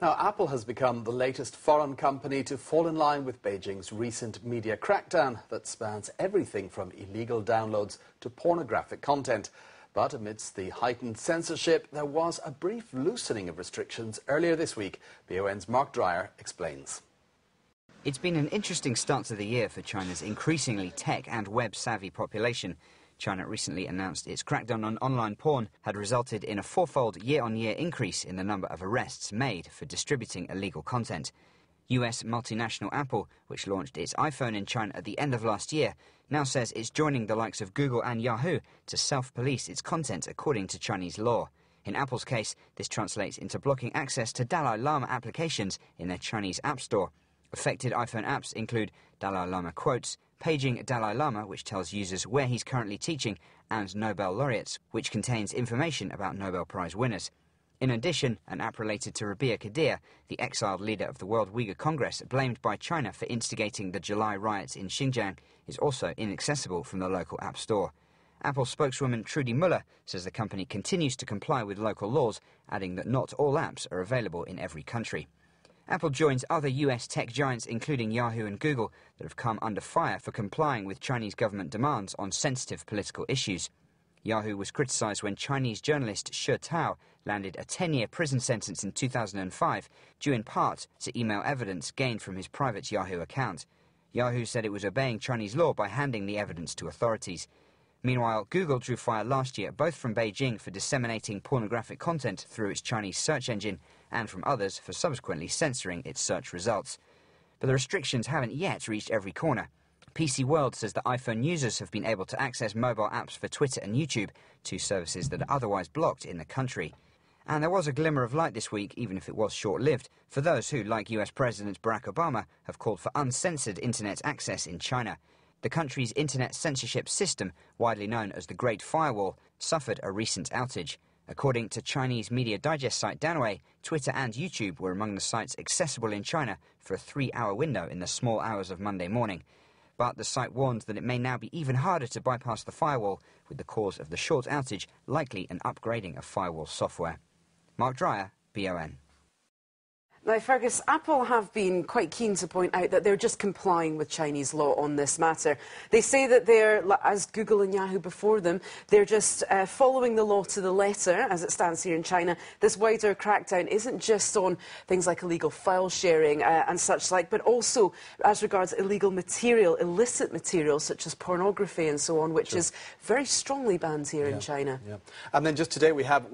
Now, Apple has become the latest foreign company to fall in line with Beijing's recent media crackdown that spans everything from illegal downloads to pornographic content. But amidst the heightened censorship, there was a brief loosening of restrictions earlier this week. BON's Mark Dreyer explains. It's been an interesting start to the year for China's increasingly tech and web-savvy population. China recently announced its crackdown on online porn had resulted in a fourfold year-on-year increase in the number of arrests made for distributing illegal content. US multinational Apple, which launched its iPhone in China at the end of last year, now says it's joining the likes of Google and Yahoo to self-police its content according to Chinese law. In Apple's case, this translates into blocking access to Dalai Lama applications in their Chinese App Store. Affected iPhone apps include Dalai Lama Quotes, Paging Dalai Lama, which tells users where he's currently teaching, and Nobel Laureates, which contains information about Nobel Prize winners. In addition, an app related to Rabia Kadir, the exiled leader of the World Uyghur Congress, blamed by China for instigating the July riots in Xinjiang, is also inaccessible from the local app store. Apple spokeswoman Trudy Muller says the company continues to comply with local laws, adding that not all apps are available in every country. Apple joins other US tech giants, including Yahoo and Google, that have come under fire for complying with Chinese government demands on sensitive political issues. Yahoo was criticized when Chinese journalist She Tao landed a 10-year prison sentence in 2005, due in part to email evidence gained from his private Yahoo account. Yahoo said it was obeying Chinese law by handing the evidence to authorities. Meanwhile, Google drew fire last year both from Beijing for disseminating pornographic content through its Chinese search engine and from others for subsequently censoring its search results. But the restrictions haven't yet reached every corner. PC World says that iPhone users have been able to access mobile apps for Twitter and YouTube, two services that are otherwise blocked in the country. And there was a glimmer of light this week, even if it was short-lived, for those who, like US President Barack Obama, have called for uncensored internet access in China. The country's internet censorship system, widely known as the Great Firewall, suffered a recent outage. According to Chinese media digest site Danwei, Twitter and YouTube were among the sites accessible in China for a 3-hour window in the small hours of Monday morning. But the site warned that it may now be even harder to bypass the firewall, with the cause of the short outage likely an upgrading of firewall software. Mark Dreyer, BON. Now, Fergus, Apple have been quite keen to point out that they're just complying with Chinese law on this matter. They say that they're, as Google and Yahoo before them, they're just following the law to the letter, as it stands here in China. This wider crackdown isn't just on things like illegal file sharing and such like, but also as regards illegal material, illicit material, such as pornography and so on, which is very strongly banned here in China. And then just today we have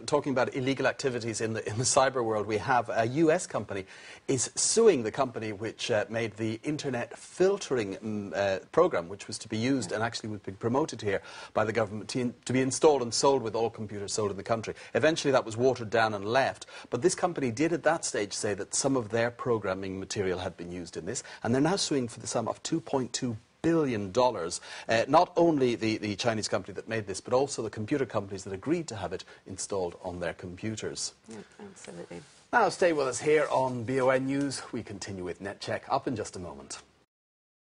talking about illegal activities in the cyber world. We have a US company is suing the company which made the internet filtering program, which was to be used and actually was being promoted here by the government to be installed and sold with all computers sold in the country. Eventually that was watered down and left, but this company did at that stage say that some of their programming material had been used in this, and they're now suing for the sum of $2.2 billion. Not only the Chinese company that made this, but also the computer companies that agreed to have it installed on their computers. Yeah, absolutely. Now stay with us here on BON News. We continue with NetCheck up in just a moment.